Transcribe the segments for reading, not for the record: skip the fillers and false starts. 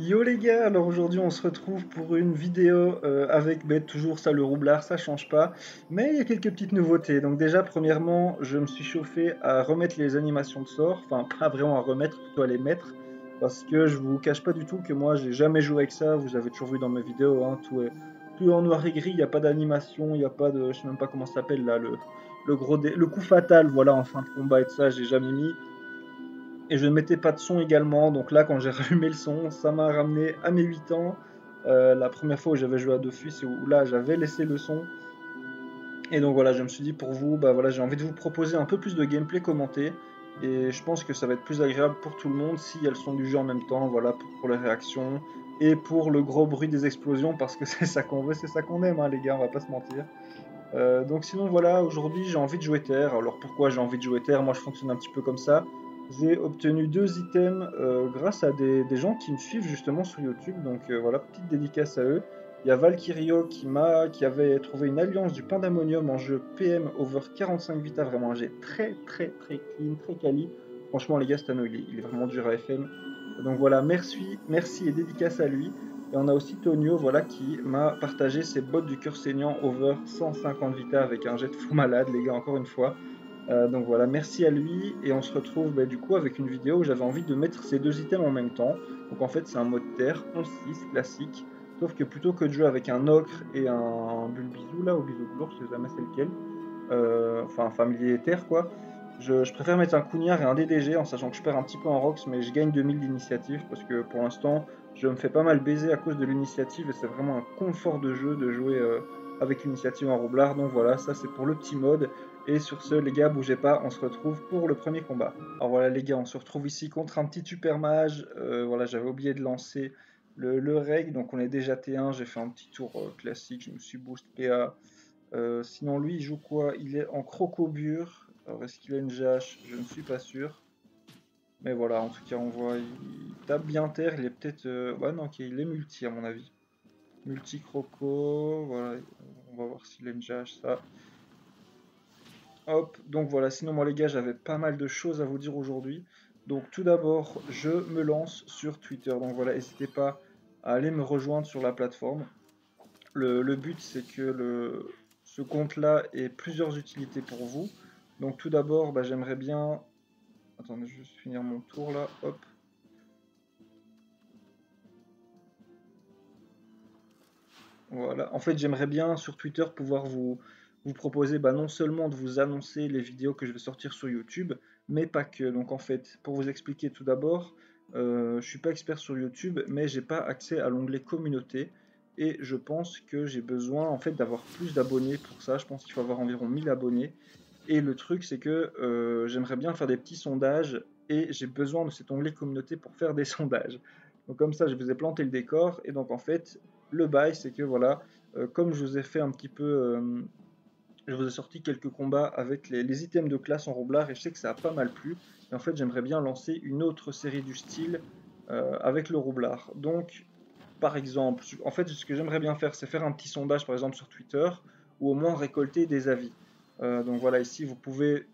Yo les gars, alors aujourd'hui on se retrouve pour une vidéo avec toujours ça le roublard, ça change pas, mais il y a quelques petites nouveautés. Donc déjà premièrement, je me suis chauffé à remettre les animations de sort, enfin pas vraiment à remettre, plutôt à les mettre, parce que je vous cache pas du tout que moi j'ai jamais joué avec ça, vous avez toujours vu dans mes vidéos, hein, tout est en noir et gris, il n'y a pas d'animation, il n'y a pas de, je sais même pas comment ça s'appelle là, le coup fatal, voilà en fin de combat et tout ça, j'ai jamais mis. Et je ne mettais pas de son également, donc là, quand j'ai rallumé le son, ça m'a ramené à mes 8 ans. La première fois où j'avais joué à Dofus, et où là, j'avais laissé le son. Et donc voilà, je me suis dit pour vous, bah voilà, j'ai envie de vous proposer un peu plus de gameplay commenté. Et je pense que ça va être plus agréable pour tout le monde s'il y a le son du jeu en même temps, voilà, pour les réactions et pour le gros bruit des explosions, parce que c'est ça qu'on veut, c'est ça qu'on aime, hein, les gars, on va pas se mentir. Donc sinon voilà, aujourd'hui j'ai envie de jouer terre. Alors pourquoi j'ai envie de jouer terre? Moi je fonctionne un petit peu comme ça. J'ai obtenu deux items grâce à des gens qui me suivent justement sur YouTube. Donc voilà, petite dédicace à eux. Il y a Valkyrio qui avait trouvé une alliance du Pandemonium en jeu PM over 45 Vita, vraiment un jet très très très clean, très quali. Franchement les gars, cet anneau il est vraiment dur à FM. Donc voilà, merci et dédicace à lui. Et on a aussi Tonio, voilà, qui m'a partagé ses bottes du cœur saignant over 150 Vita avec un jet de fou malade, les gars, encore une fois. Donc voilà, merci à lui. Et on se retrouve du coup avec une vidéo où j'avais envie de mettre ces deux items en même temps. Donc en fait, c'est un mode terre, 11-6, classique. Sauf que plutôt que de jouer avec un ocre et un bulbizou, là, au bisou de l'ours, je sais jamais c'est lequel, enfin un familier terre quoi. Je préfère mettre un Cougnard et un DDG en sachant que je perds un petit peu en Rox, mais je gagne 2000 d'initiative parce que pour l'instant je me fais pas mal baiser à cause de l'initiative et c'est vraiment un confort de jeu de jouer avec l'initiative en roublard. Donc voilà, ça c'est pour le petit mode. Et sur ce, les gars, bougez pas, on se retrouve pour le premier combat. Alors voilà, les gars, on se retrouve ici contre un petit super mage. Voilà, j'avais oublié de lancer le reg, donc on est déjà T1. J'ai fait un petit tour classique, je me suis boost PA. Sinon, lui, il joue quoi? Il est en crocobure. Alors, est-ce qu'il a une GH? Je ne suis pas sûr. Mais voilà, en tout cas, on voit, il tape bien terre. Il est peut-être. Ouais, non, ok, il est multi, à mon avis. Multi-croco. Voilà, on va voir s'il a une GH, ça. Hop, donc voilà. Sinon, moi, les gars, j'avais pas mal de choses à vous dire aujourd'hui. Donc, tout d'abord, je me lance sur Twitter. Donc voilà, n'hésitez pas à aller me rejoindre sur la plateforme. Le but, c'est que ce compte-là ait plusieurs utilités pour vous. Donc tout d'abord, j'aimerais bien... Attendez, je vais juste finir mon tour là. Hop. Voilà. En fait, j'aimerais bien sur Twitter pouvoir vous proposer non seulement de vous annoncer les vidéos que je vais sortir sur YouTube, mais pas que. Donc en fait, pour vous expliquer tout d'abord, je suis pas expert sur YouTube, mais j'ai pas accès à l'onglet communauté. Et je pense que j'ai besoin en fait d'avoir plus d'abonnés pour ça. Je pense qu'il faut avoir environ 1000 abonnés. Et le truc, c'est que j'aimerais bien faire des petits sondages et j'ai besoin de cet onglet communauté pour faire des sondages. Donc comme ça, je vous ai planté le décor. Et donc en fait, le bail, c'est que voilà, comme je vous ai fait un petit peu, je vous ai sorti quelques combats avec les items de classe en roublard et je sais que ça a pas mal plu. Et en fait, j'aimerais bien lancer une autre série du style avec le roublard. Donc, par exemple, en fait, ce que j'aimerais bien faire, c'est faire un petit sondage, par exemple, sur Twitter, ou au moins récolter des avis. Donc voilà, ici, vous pouvez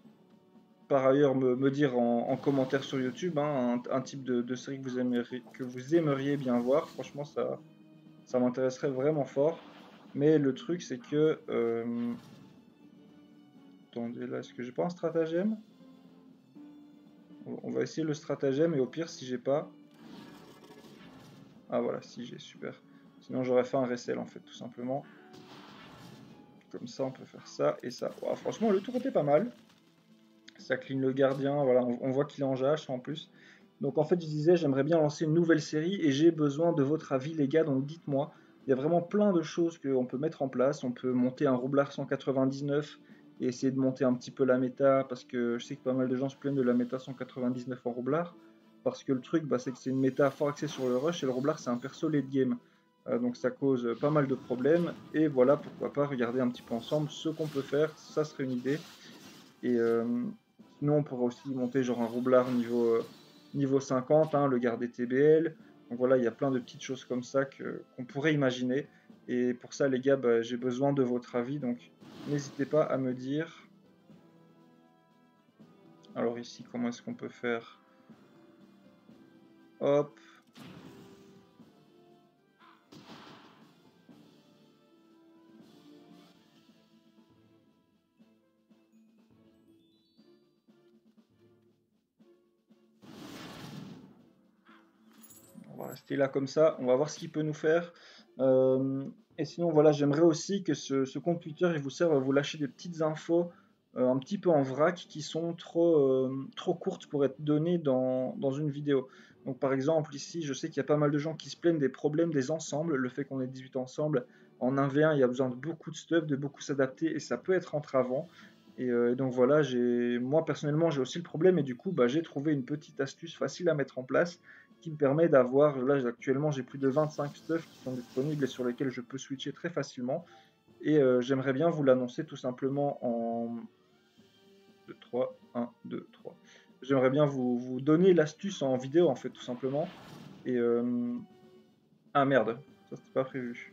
par ailleurs me dire en commentaire sur YouTube un type de série que vous aimeriez bien voir. Franchement, ça m'intéresserait vraiment fort. Mais le truc, c'est que... attendez, là, est-ce que j'ai pas un stratagème? On va essayer le stratagème et au pire, si j'ai pas... Ah voilà, si j'ai, super. Sinon, j'aurais fait un recel, en fait, tout simplement. Comme ça, on peut faire ça et ça. Ouah, franchement, le tour était pas mal. Ça clean le gardien, voilà, on voit qu'il est en GH en plus. Donc en fait, je disais, j'aimerais bien lancer une nouvelle série et j'ai besoin de votre avis, les gars. Donc dites-moi, il y a vraiment plein de choses qu'on peut mettre en place. On peut monter un roublard 199 et essayer de monter un petit peu la méta parce que je sais que pas mal de gens se plaignent de la méta 199 en roublard. Parce que le truc, c'est que c'est une méta fort axée sur le rush et le roublard, c'est un perso late game. Donc ça cause pas mal de problèmes. Et voilà, pourquoi pas regarder un petit peu ensemble ce qu'on peut faire. Ça serait une idée. Et sinon, on pourrait aussi monter genre un roublard niveau 50, hein, le garder TBL. Donc voilà, il y a plein de petites choses comme ça qu'on pourrait imaginer. Et pour ça, les gars, j'ai besoin de votre avis. Donc n'hésitez pas à me dire. Alors ici, comment est-ce qu'on peut faire? Hop. On va rester là comme ça, on va voir ce qu'il peut nous faire. Et sinon, voilà, j'aimerais aussi que ce compte Twitter il vous serve à vous lâcher des petites infos un petit peu en vrac qui sont trop courtes pour être données dans une vidéo. Donc par exemple, ici, je sais qu'il y a pas mal de gens qui se plaignent des problèmes des ensembles, le fait qu'on ait 18 ensembles. En 1v1, il y a besoin de beaucoup de stuff, de beaucoup s'adapter et ça peut être entravant. Et donc voilà, moi personnellement, j'ai aussi le problème et du coup, bah, j'ai trouvé une petite astuce facile à mettre en place qui me permet d'avoir, là actuellement j'ai plus de 25 stuff qui sont disponibles et sur lesquels je peux switcher très facilement. Et j'aimerais bien vous l'annoncer tout simplement en 2, 3, 1, 2, 3. J'aimerais bien vous donner l'astuce en vidéo en fait tout simplement. Et ah merde, ça c'était pas prévu.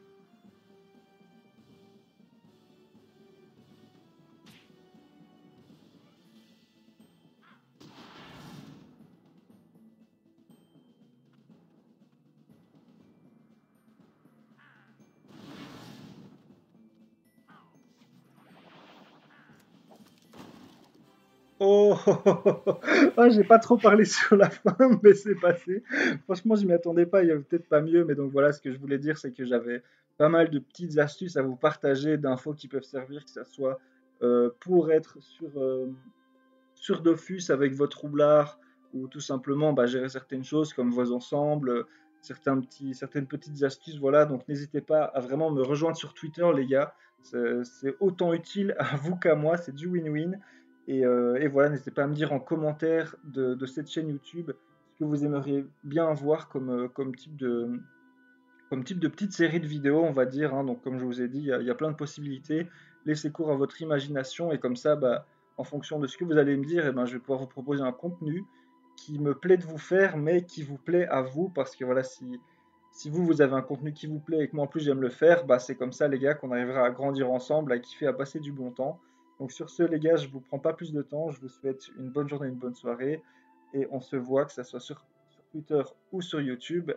Oh, ah, j'ai pas trop parlé sur la fin, mais c'est passé. Franchement, je m'y attendais pas, il y avait peut-être pas mieux, mais donc voilà, ce que je voulais dire, c'est que j'avais pas mal de petites astuces à vous partager, d'infos qui peuvent servir, que ça soit pour être sur Dofus avec votre roublard, ou tout simplement bah, gérer certaines choses comme vos ensembles, certaines petites astuces, voilà. Donc n'hésitez pas à vraiment me rejoindre sur Twitter, les gars. C'est autant utile à vous qu'à moi, c'est du win-win. Et voilà, n'hésitez pas à me dire en commentaire de cette chaîne YouTube ce que vous aimeriez bien voir comme type de petite série de vidéos, on va dire, hein. Donc, comme je vous ai dit, il y a plein de possibilités. Laissez cours à votre imagination et comme ça, bah, en fonction de ce que vous allez me dire, eh ben, je vais pouvoir vous proposer un contenu qui me plaît de vous faire, mais qui vous plaît à vous, parce que voilà, si vous avez un contenu qui vous plaît et que moi en plus j'aime le faire, bah, c'est comme ça, les gars, qu'on arrivera à grandir ensemble, à kiffer, à passer du bon temps. Donc sur ce, les gars, je vous prends pas plus de temps, je vous souhaite une bonne journée, une bonne soirée, et on se voit, que ce soit sur Twitter ou sur YouTube.